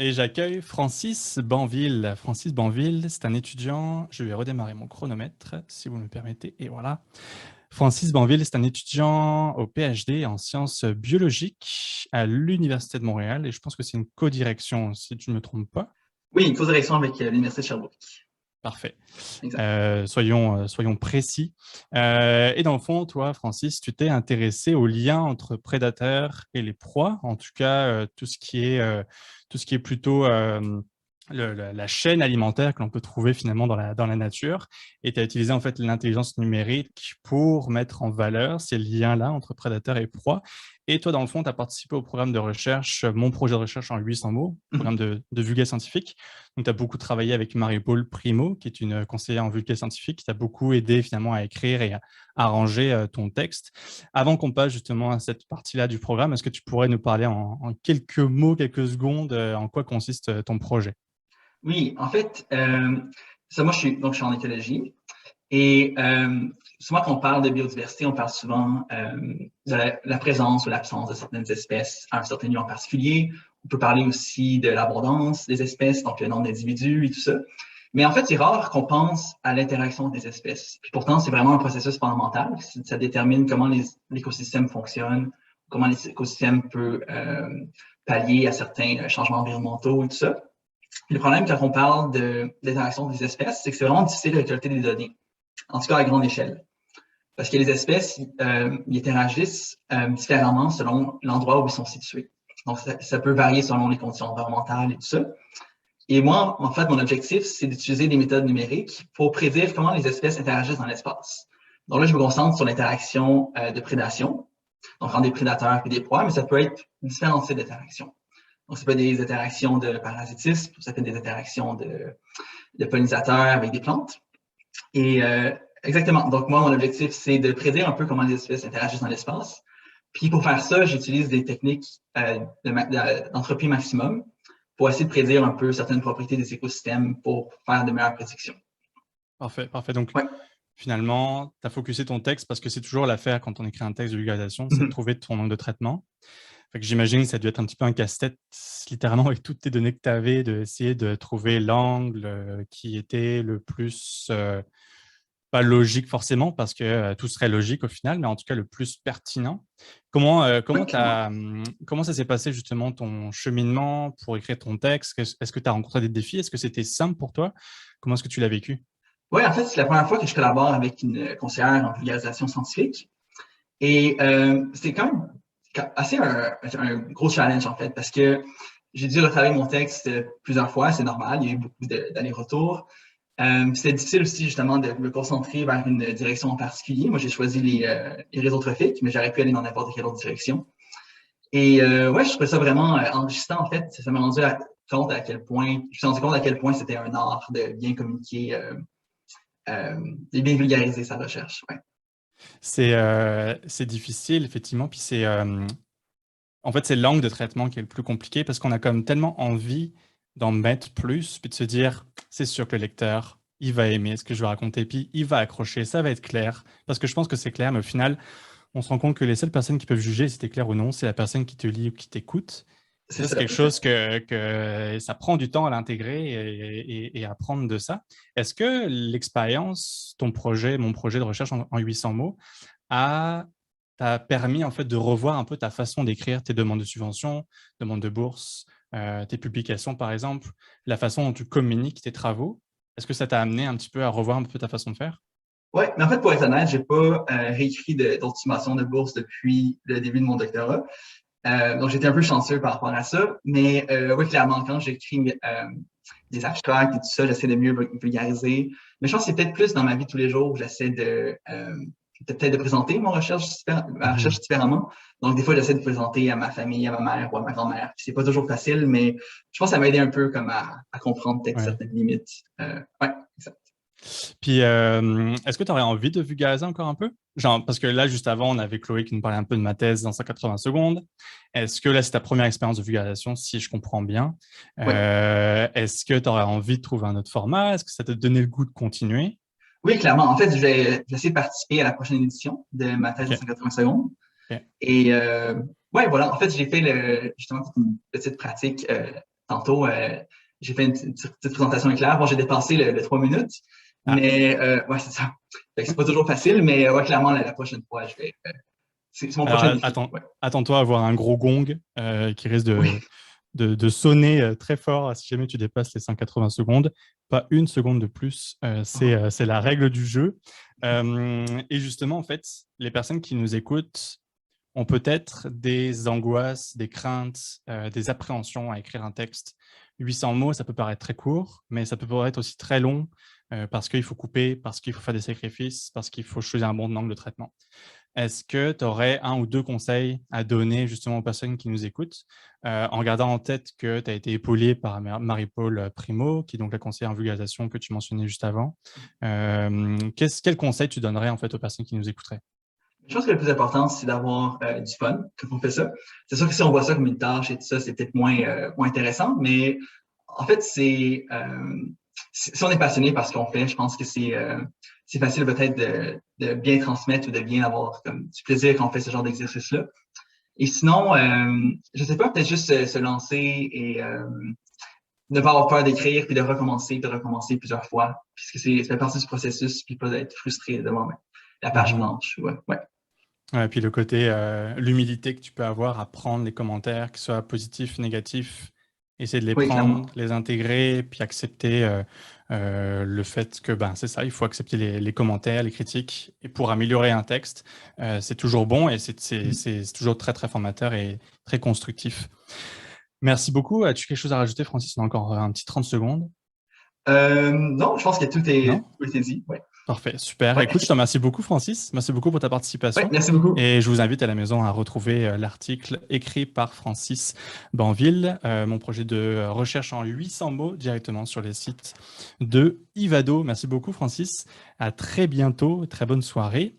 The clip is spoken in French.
Et j'accueille Francis Banville. Francis Banville, c'est un étudiant. Je vais redémarrer mon chronomètre, si vous me permettez. Et voilà. Francis Banville, c'est un étudiant au PhD en sciences biologiques à l'Université de Montréal. Et je pense que c'est une co-direction, si tu ne me trompes pas. Oui, une co-direction avec l'Université de Sherbrooke. Parfait. Exact. Soyons précis. Et dans le fond, toi, Francis, tu t'es intéressé au lien entre prédateurs et les proies, en tout cas, tout ce qui est plutôt la chaîne alimentaire que l'on peut trouver finalement dans la nature. Et tu as utilisé en fait l'intelligence numérique pour mettre en valeur ces liens-là entre prédateurs et proies. Et toi, dans le fond, tu as participé au programme de recherche, mon projet de recherche en 800 mots, programme Mhm. de vulgaire scientifique. Donc, tu as beaucoup travaillé avec Marie-Paule Primo, qui est une conseillère en vulgaire scientifique, qui t'a beaucoup aidé finalement à écrire et à arranger ton texte. Avant qu'on passe justement à cette partie-là du programme, est-ce que tu pourrais nous parler en quelques mots, quelques secondes, en quoi consiste ton projet? Oui, en fait, moi, je suis en écologie et souvent, quand on parle de biodiversité, on parle souvent de la présence ou l'absence de certaines espèces à un certain lieu en particulier. On peut parler aussi de l'abondance des espèces, donc le nombre d'individus et tout ça. Mais en fait, c'est rare qu'on pense à l'interaction des espèces. Puis pourtant, c'est vraiment un processus fondamental. Ça détermine comment l'écosystème fonctionne, comment l'écosystème peut pallier à certains changements environnementaux et tout ça. Le problème quand on parle d'interaction des espèces, c'est que c'est vraiment difficile de récolter des données, en tout cas à grande échelle. Parce que les espèces, ils interagissent différemment selon l'endroit où ils sont situés. Donc, ça peut varier selon les conditions environnementales et tout ça. Et moi, en fait, mon objectif, c'est d'utiliser des méthodes numériques pour prédire comment les espèces interagissent dans l'espace. Donc là, je me concentre sur l'interaction de prédation, donc entre des prédateurs et des proies, mais ça peut être différents types d'interactions. Donc, ça peut être des interactions de parasitisme, ça peut être des interactions de pollinisateurs avec des plantes. Et exactement. Donc, moi, mon objectif, c'est de prédire un peu comment les espèces interagissent dans l'espace. Puis, pour faire ça, j'utilise des techniques d'entropie maximum pour essayer de prédire un peu certaines propriétés des écosystèmes pour faire de meilleures prédictions. Parfait, parfait. Donc, Ouais. finalement, tu as focusé ton texte parce que c'est toujours l'affaire quand on écrit un texte de vulgarisation, c'est de Mhm. trouver ton angle de traitement. Fait que j'imagine que ça a dû être un petit peu un casse-tête, littéralement, avec toutes tes données que tu avais, d'essayer de trouver l'angle qui était le plus, pas logique forcément, parce que tout serait logique au final, mais en tout cas le plus pertinent. Oui, clairement. Comment ça s'est passé justement ton cheminement pour écrire ton texte? Est-ce que tu as rencontré des défis? Est-ce que c'était simple pour toi? Comment est-ce que tu l'as vécu? Oui, en fait, c'est la première fois que je collabore avec une conseillère en vulgarisation scientifique. Et c'est quand même assez un gros challenge, en fait, parce que j'ai dû retravailler mon texte plusieurs fois, c'est normal, il y a eu beaucoup d'allers-retours. C'était difficile aussi, justement, de me concentrer vers une direction en particulier. Moi, j'ai choisi les réseaux trophiques, mais j'aurais pu aller dans n'importe quelle autre direction. Et ouais, je trouvais ça vraiment enrichissant, en fait. Ça m'a compte à quel point, je me suis rendu compte à quel point c'était un art de bien communiquer, de bien vulgariser sa recherche. Ouais. C'est difficile, effectivement, puis en fait, c'est l'angle de traitement qui est le plus compliqué parce qu'on a quand même tellement envie d'en mettre plus, puis de se dire, c'est sûr que le lecteur, il va aimer ce que je vais raconter, puis il va accrocher, ça va être clair. Parce que je pense que c'est clair, mais au final, on se rend compte que les seules personnes qui peuvent juger si c'est clair ou non, c'est la personne qui te lit ou qui t'écoute. Et C'est ça, c'est ça, quelque chose exact. que ça prend du temps à l'intégrer et à apprendre de ça. Est-ce que l'expérience, ton projet, mon projet de recherche en 800 mots, a t'a permis en fait de revoir un peu ta façon d'écrire tes demandes de subvention, demandes de bourse, tes publications par exemple, la façon dont tu communiques tes travaux. Est-ce que ça t'a amené un petit peu à revoir un peu ta façon de faire? Ouais, mais en fait, pour être honnête, j'ai pas réécrit d'autres subventions de bourse depuis le début de mon doctorat. Donc, j'étais un peu chanceux par rapport à ça. Mais oui, clairement, quand j'écris des abstracts et tout ça, j'essaie de mieux vulgariser. Mais je pense que c'est peut-être plus dans ma vie de tous les jours où j'essaie peut-être de présenter ma recherche Mhm. différemment. Donc, des fois, j'essaie de présenter à ma famille, à ma mère ou à ma grand-mère. Puis c'est pas toujours facile, mais je pense que ça m'a aidé un peu comme à comprendre peut-être Ouais. certaines limites. Ouais, exact. Puis, est-ce que tu aurais envie de vulgariser encore un peu? Genre, parce que là, juste avant, on avait Chloé qui nous parlait un peu de ma thèse dans 180 secondes. Est-ce que là, c'est ta première expérience de vulgarisation, si je comprends bien? Ouais. Est-ce que tu aurais envie de trouver un autre format? Est-ce que ça t'a donné le goût de continuer? Oui, clairement. En fait, je vais essayer de participer à la prochaine édition de ma thèse OK. en 180 secondes. OK. Et ouais, voilà. En fait, j'ai fait justement toute une petite pratique tantôt, j'ai fait une petite présentation éclair. Bon, j'ai dépassé le 3 minutes, mais ouais, c'est ça. C'est pas toujours facile, mais ouais, clairement, la prochaine fois, je vais. C'est mon prochain défi. Attends-toi à avoir un gros gong qui risque de sonner très fort si jamais tu dépasses les 180 secondes. Pas une seconde de plus, c'est la règle du jeu. Et justement, en fait, les personnes qui nous écoutent ont peut-être des angoisses, des craintes, des appréhensions à écrire un texte. 800 mots, ça peut paraître très court, mais ça peut paraître aussi très long parce qu'il faut couper, parce qu'il faut faire des sacrifices, parce qu'il faut choisir un bon angle de traitement. Est-ce que tu aurais un ou deux conseils à donner justement aux personnes qui nous écoutent en gardant en tête que tu as été épaulé par Marie-Paule Primo, qui est donc la conseillère en vulgarisation que tu mentionnais juste avant. Quel conseil tu donnerais en fait aux personnes qui nous écouteraient? Je pense que le plus important, c'est d'avoir du fun quand on fait ça. C'est sûr que si on voit ça comme une tâche et tout ça, c'est peut-être moins intéressant, mais en fait, si on est passionné par ce qu'on fait, je pense que c'est facile peut-être de bien transmettre ou de bien avoir comme du plaisir quand on fait ce genre d'exercice-là. Et sinon, je sais pas, peut-être juste se lancer et ne pas avoir peur d'écrire puis de recommencer plusieurs fois, puisque ça fait partie du processus puis pas d'être frustré devant la page blanche. Ouais. Ouais, et puis le côté, l'humilité que tu peux avoir à prendre les commentaires, qu'ils soient positifs, négatifs, essayer de les prendre, clairement. les intégrer, puis accepter le fait que, c'est ça, il faut accepter les commentaires, les critiques, et pour améliorer un texte, c'est toujours bon et c'est toujours très, très formateur et très constructif. Merci beaucoup. As-tu quelque chose à rajouter, Francis? On a encore un petit 30 secondes. Non, je pense que tout est dit. Ouais. Parfait, super. Ouais. Écoute, je te remercie beaucoup, Francis. Merci beaucoup pour ta participation. Ouais, merci beaucoup. Et je vous invite à la maison à retrouver l'article écrit par Francis Banville, mon projet de recherche en 800 mots directement sur les sites de Ivado. Merci beaucoup, Francis. À très bientôt. Très bonne soirée.